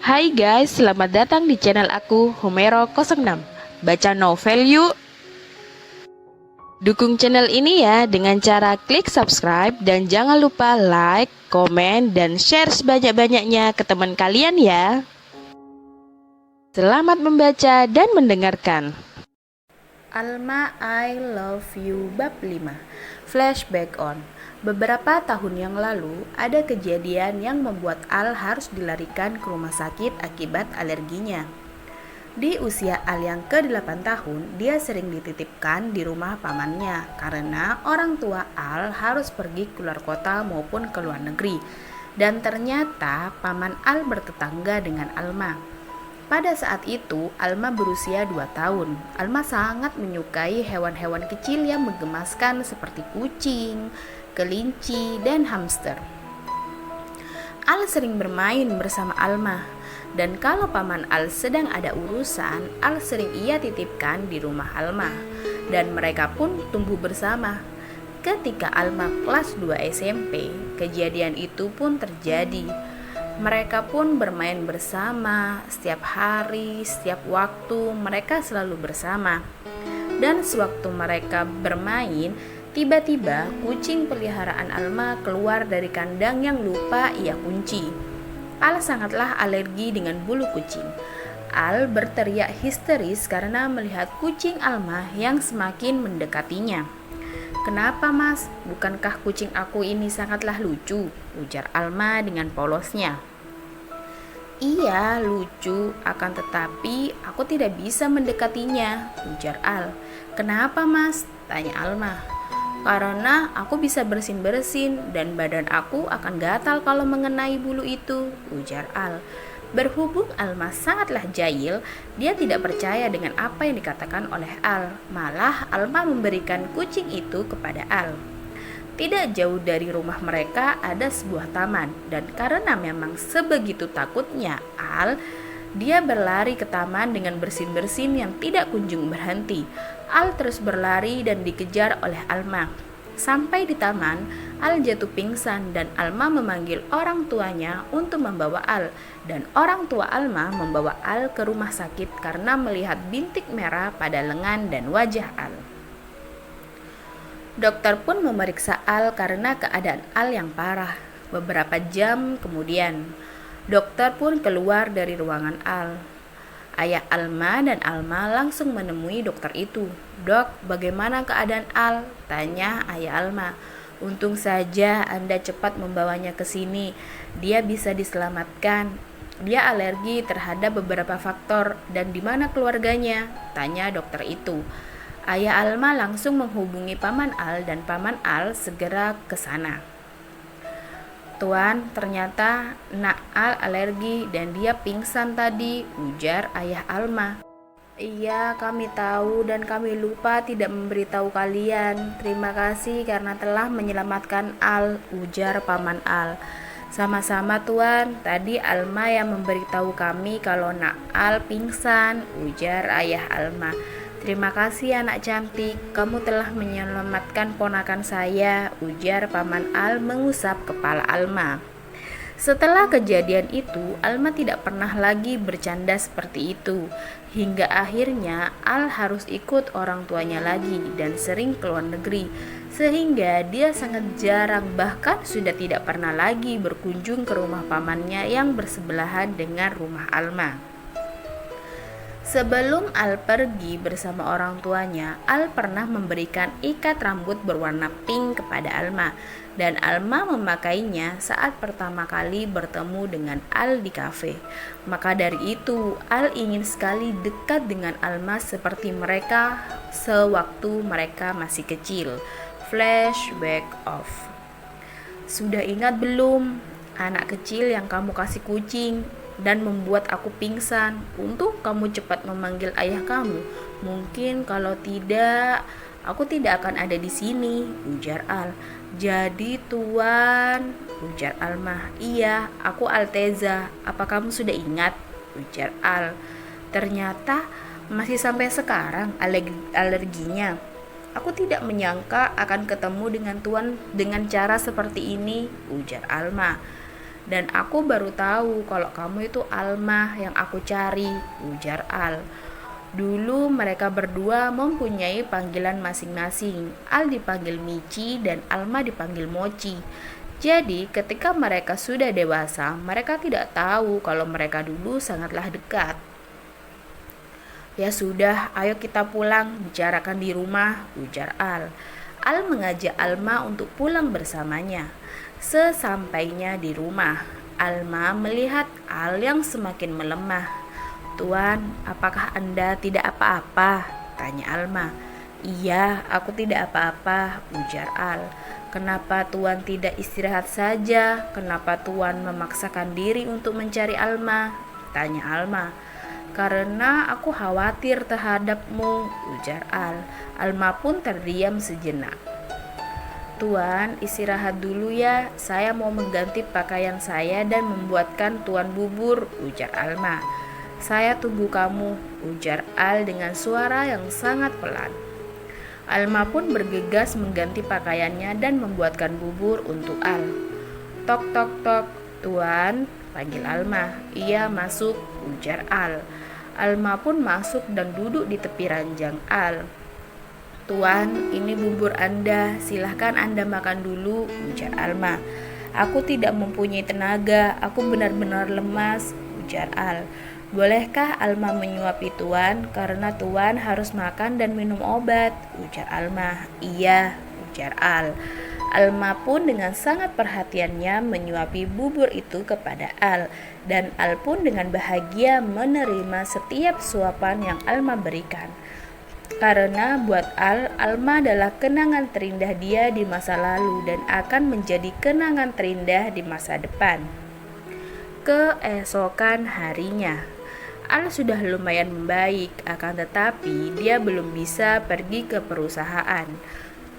Hai guys, selamat datang di channel aku, Homero06. Baca novel yuk! Dukung channel ini ya dengan cara klik subscribe dan jangan lupa like, komen, dan share sebanyak-banyaknya ke teman kalian ya. Selamat membaca dan mendengarkan. Alma I Love You Bab 5 Flashback on. Beberapa tahun yang lalu, ada kejadian yang membuat Al harus dilarikan ke rumah sakit akibat alerginya. Di usia Al yang ke-8 tahun, dia sering dititipkan di rumah pamannya karena orang tua Al harus pergi keluar kota maupun ke luar negeri. Dan ternyata paman Al bertetangga dengan Alma. Pada saat itu, Alma berusia 2 tahun. Alma sangat menyukai hewan-hewan kecil yang menggemaskan seperti kucing, kelinci, dan hamster. Al sering bermain bersama Alma, dan kalau paman Al sedang ada urusan, Al sering ia titipkan di rumah Alma, dan mereka pun tumbuh bersama. Ketika Alma kelas 2 SMP, kejadian itu pun terjadi. Mereka pun bermain bersama setiap hari, setiap waktu mereka selalu bersama. Dan sewaktu mereka bermain, tiba-tiba kucing peliharaan Alma keluar dari kandang yang lupa ia kunci. Al sangatlah alergi dengan bulu kucing. Al berteriak histeris karena melihat kucing Alma yang semakin mendekatinya. "Kenapa mas? Bukankah kucing aku ini sangatlah lucu?" ujar Alma dengan polosnya. "Iya, lucu, akan tetapi aku tidak bisa mendekatinya," ujar Al. "Kenapa mas?" tanya Alma. "Karena aku bisa bersin-bersin dan badan aku akan gatal kalau mengenai bulu itu," ujar Al. Berhubung Alma sangatlah jahil, dia tidak percaya dengan apa yang dikatakan oleh Al. Malah Alma memberikan kucing itu kepada Al. Tidak jauh dari rumah mereka ada sebuah taman, dan karena memang sebegitu takutnya Al, dia berlari ke taman dengan bersin-bersin yang tidak kunjung berhenti. Al terus berlari dan dikejar oleh Alma. Sampai di taman, Al jatuh pingsan dan Alma memanggil orang tuanya untuk membawa Al. Dan orang tua Alma membawa Al ke rumah sakit karena melihat bintik merah pada lengan dan wajah Al. Dokter pun memeriksa Al karena keadaan Al yang parah. Beberapa jam kemudian, dokter pun keluar dari ruangan Al. Ayah Alma dan Alma langsung menemui dokter itu. "Dok, bagaimana keadaan Al?" tanya ayah Alma. "Untung saja Anda cepat membawanya ke sini. Dia bisa diselamatkan. Dia alergi terhadap beberapa faktor. Dan di mana keluarganya?" tanya dokter itu. Ayah Alma langsung menghubungi paman Al dan paman Al segera ke sana. "Tuan, ternyata nak Al alergi dan dia pingsan tadi," ujar ayah Alma. "Iya, kami tahu dan kami lupa tidak memberitahu kalian. Terima kasih karena telah menyelamatkan Al," ujar paman Al. "Sama-sama tuan, tadi Alma yang memberitahu kami kalau nak Al pingsan," ujar ayah Alma. "Terima kasih anak cantik, kamu telah menyelamatkan ponakan saya," ujar paman Al mengusap kepala Alma. Setelah kejadian itu, Alma tidak pernah lagi bercanda seperti itu. Hingga akhirnya Al harus ikut orang tuanya lagi dan sering ke luar negeri. Sehingga dia sangat jarang, bahkan sudah tidak pernah lagi berkunjung ke rumah pamannya yang bersebelahan dengan rumah Alma. Sebelum Al pergi bersama orang tuanya, Al pernah memberikan ikat rambut berwarna pink kepada Alma, dan Alma memakainya saat pertama kali bertemu dengan Al di kafe. Maka dari itu, Al ingin sekali dekat dengan Alma seperti mereka sewaktu mereka masih kecil. Flashback off. "Sudah ingat belum, anak kecil yang kamu kasih kucing dan membuat aku pingsan? Untung kamu cepat memanggil ayah kamu. Mungkin kalau tidak, aku tidak akan ada di sini," ujar Al. "Jadi tuan," ujar Alma. "Iya, aku Alteza. Apa kamu sudah ingat?" ujar Al. "Ternyata masih sampai sekarang alerginya. Aku tidak menyangka akan ketemu dengan tuan dengan cara seperti ini," ujar Alma. Dan aku baru tahu kalau kamu itu Alma yang aku cari, ujar Al. Dulu mereka berdua mempunyai panggilan masing-masing. Al dipanggil Michi dan Alma dipanggil Mochi. Jadi ketika mereka sudah dewasa, mereka tidak tahu kalau mereka dulu sangatlah dekat. Ya sudah, ayo kita pulang, bicarakan di rumah, ujar Al. Al mengajak Alma untuk pulang bersamanya. Sesampainya di rumah, Alma melihat Al yang semakin melemah. Tuan, apakah Anda tidak apa-apa? Tanya Alma. Iya, aku tidak apa-apa, ujar Al. Kenapa Tuan tidak istirahat saja? Kenapa Tuan memaksakan diri untuk mencari Alma? Tanya Alma. Karena aku khawatir terhadapmu, ujar Al. Alma pun terdiam sejenak. Tuan, istirahat dulu ya. Saya mau mengganti pakaian saya dan membuatkan Tuan bubur, ujar Alma. Saya tunggu kamu, ujar Al dengan suara yang sangat pelan. Alma pun bergegas mengganti pakaiannya dan membuatkan bubur untuk Al. Tok tok tok, Tuan, panggil Alma. Iya, masuk, ujar Al. Alma pun masuk dan duduk di tepi ranjang Al. Tuan, ini bubur Anda, silahkan Anda makan dulu, ujar Alma. Aku tidak mempunyai tenaga, aku benar-benar lemas, ujar Al. Bolehkah Alma menyuapi Tuan, karena Tuan harus makan dan minum obat, ujar Alma. Iya, ujar Al. Alma pun dengan sangat perhatiannya menyuapi bubur itu kepada Al, dan Al pun dengan bahagia menerima setiap suapan yang Alma berikan. Karena buat Al, Alma adalah kenangan terindah dia di masa lalu dan akan menjadi kenangan terindah di masa depan. Keesokan harinya, Al sudah lumayan membaik, akan tetapi dia belum bisa pergi ke perusahaan.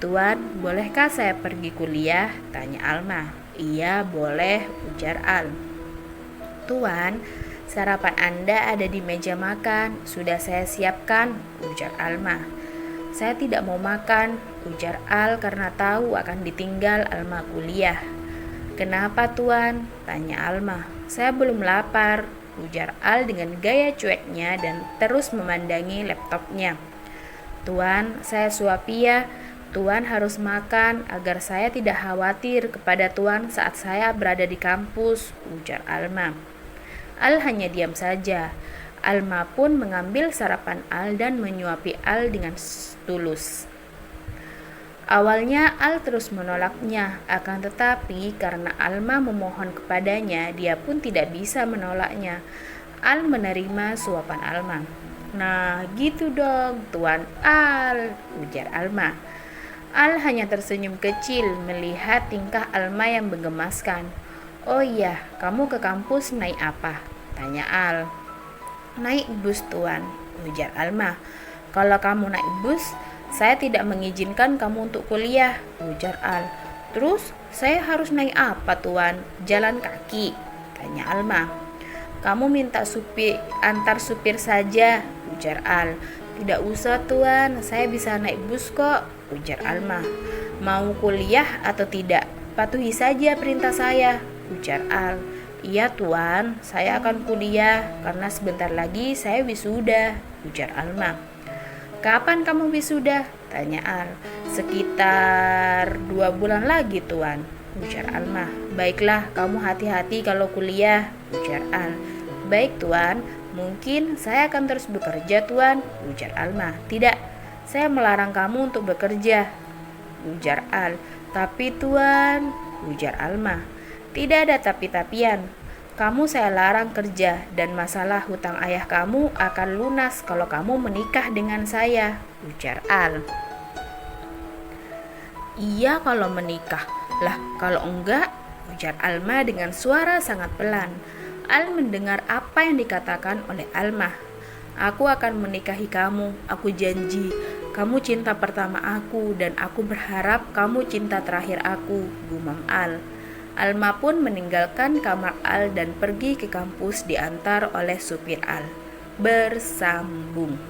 Tuan, bolehkah saya pergi kuliah? Tanya Alma. Iya, boleh, ujar Al. Tuan, sarapan Anda ada di meja makan, sudah saya siapkan, ujar Alma. Saya tidak mau makan, ujar Al karena tahu akan ditinggal Alma kuliah. Kenapa Tuan? Tanya Alma. Saya belum lapar, ujar Al dengan gaya cueknya dan terus memandangi laptopnya. Tuan, saya suapi ya. Tuan harus makan agar saya tidak khawatir kepada Tuan saat saya berada di kampus, ujar Alma. Al hanya diam saja. Alma pun mengambil sarapan Al dan menyuapi Al dengan tulus. Awalnya Al terus menolaknya, akan tetapi karena Alma memohon kepadanya, dia pun tidak bisa menolaknya. Al menerima suapan Alma. Nah, gitu dong, Tuan Al, ujar Alma. Al hanya tersenyum kecil melihat tingkah Alma yang menggemaskan. Oh iya, kamu ke kampus naik apa? Tanya Al. Naik bus Tuan, ujar Alma. Kalau kamu naik bus, saya tidak mengizinkan kamu untuk kuliah, ujar Al. Terus saya harus naik apa Tuan? Jalan kaki? Tanya Alma. Kamu minta antar supir saja, ujar Al. Tidak usah Tuan, saya bisa naik bus kok, ujar Alma. Mau kuliah atau tidak? Patuhi saja perintah saya, ujar Al. Iya Tuan, saya akan kuliah karena sebentar lagi saya wisuda, ujar Alma. Kapan kamu wisuda? Tanya Al. Sekitar 2 bulan lagi Tuan, ujar Alma. Baiklah, kamu hati-hati kalau kuliah, ujar Al. Baik Tuan, mungkin saya akan terus bekerja Tuan, ujar Alma. Tidak, saya melarang kamu untuk bekerja, ujar Al. Tapi Tuan, ujar Alma. Tidak ada tapi-tapian. Kamu saya larang kerja dan masalah hutang ayah kamu akan lunas kalau kamu menikah dengan saya, ujar Al. Iya kalau menikah. Lah kalau enggak, ujar Alma dengan suara sangat pelan. Al mendengar apa yang dikatakan oleh Alma. Aku akan menikahi kamu, aku janji. Kamu cinta pertama aku dan aku berharap kamu cinta terakhir aku, gumam Al. Alma pun meninggalkan kamar Al dan pergi ke kampus diantar oleh supir Al. Bersambung.